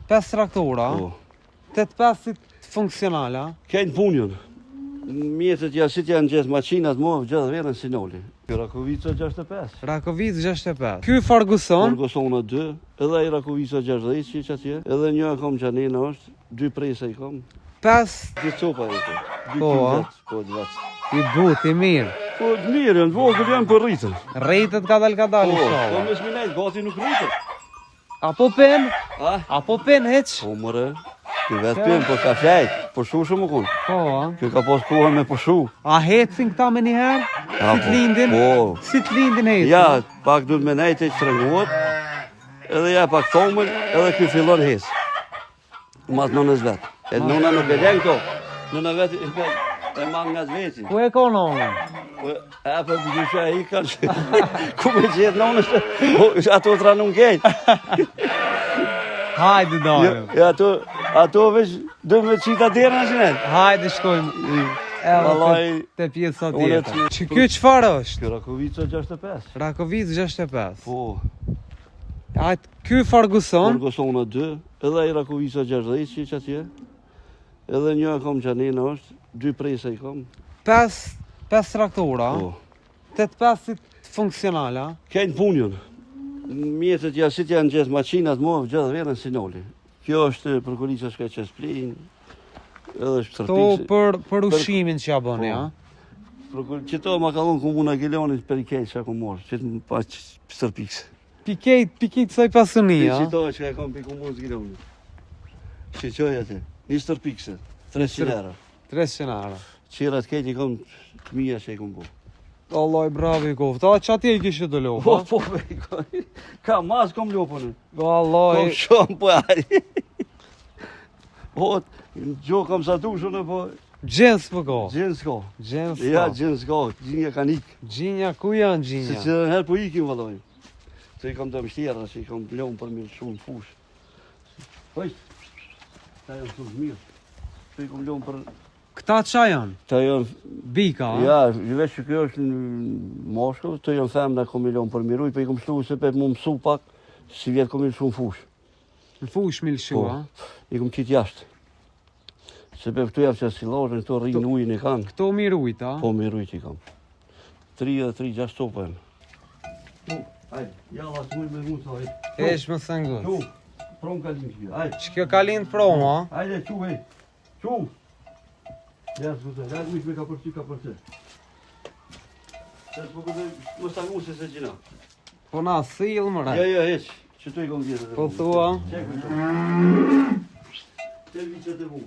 5 traktora, Po. 8-5 funksionala. Kejnë punjën. Mjetët jasit janë gjithë makinat, mo gjithë vjerën sinoli. Rakovica 65. Rakovic 65. Ky Ferguson, Fergusona 2, edhe i Rakovica 60 që atje, edhe një kom që anena është, 2 presa i kom. 5 2 copa e kom. 2 Po, a? kizet, po 20. i but, i mirë. Po të mirë, në vogël janë për rritën. Rejtët ka dal Po, po inshallah. me sminajt, gati nuk rritën. Apo pen? A? Apo pen heq? Po mëre, ky vetë pim, po ka fjajt, po shu shumë u kun. Po, a? Ky ka pos kohën me po shu. A hecin këta me njëherë? A, Si t'lindin? Po. Si t'lindin hecin? Ja, pak duhet me nejtë e qëtërënguat, edhe ja pak thomën, edhe ky fillon hes. Mas nënës vetë. E nëna nuk e den këto. Nëna vetë e man nga zveci. Ku e ka nonën? Po, e për të gjysha e i kanë, ku me gjithë nënës, ato të ranun kejtë. Hajde dojmë. Ja, ato veç dhe me qita derën që ne. Hajde shkojmë. Vallai, Te pjesa unë tjetër. Që ky çfarë është? Ky Rakovica 65. Rakovic 65. Po, Hajde, ky Ferguson, Fergusona 2, edhe i Rakovica 60 që atje, edhe një kom që anena është, 2 presa i kom. 5 traktora, Po. 8-5 funksionala. Kejnë punjën. Mjetët jasit janë gjithë makinat, mo gjithë vjerën sinoli. Kjo është përkullica shka që splin, edhe To shtërpikse. për ushimin që ja bëni, Po. a? Qëto ma kalon komuna Gilonit për i kejtë që ako morë, që të më pa shtërpikse. Pikejt saj pasunia. Qëto që e kom për komunës Gilonit. Që qoj atë, një shtërpikse, 300 euro. 300 euro. Qirat kejtë i kom të mija që i kom bu. Allah, bravo i kofta. A që atje i kishë të Po, lopa? po, ka mas kom lopën. Allah, Kom shumë, po aj. Po, gjo kam sa dushën, po, gjens për ko. gjens ko. Gjens Ja, ka. gjens ko, gjinja ka nikë. Gjinja, ku janë Se gjinja? që herë po ikim, valloj. Se i kom të mështjera, që i kom lëmë për mirë shumë fush. Po ishtë, ta janë shumë mirë. Se i kom lëmë për... Këta qa janë? Ta janë, Bika, a? ja, veç që kjo është në moshkëv, të janë femna kom i lëmë për miruj, po i kom shlu se pe mu mësu pak, si vjetë kom i shumë fush. Në fush mi lëshu, a? I kom qitë jashtë. Se pe këtu javë që silazhen, këto rrinë ujën e kanë. Këto mirë ujt, a? Po me rujt i kam. 3 edhe 3, 6 topa janë. Tu, hajde, jalla të mujë me mund sa hajde. Esh më thëngu. Tu, prom kalim që hajde. Që kjo ka lind prom, a? Hajde, qu, hej. Qu. Ja, s'kute, hajde mujë me ka përcy. Se s'po këtë, më stangu se se qina. Po na, thil më re. Ja, heq, që tu i kom vjetët. Po thua? Qekë, qekë. Te vicet e mu.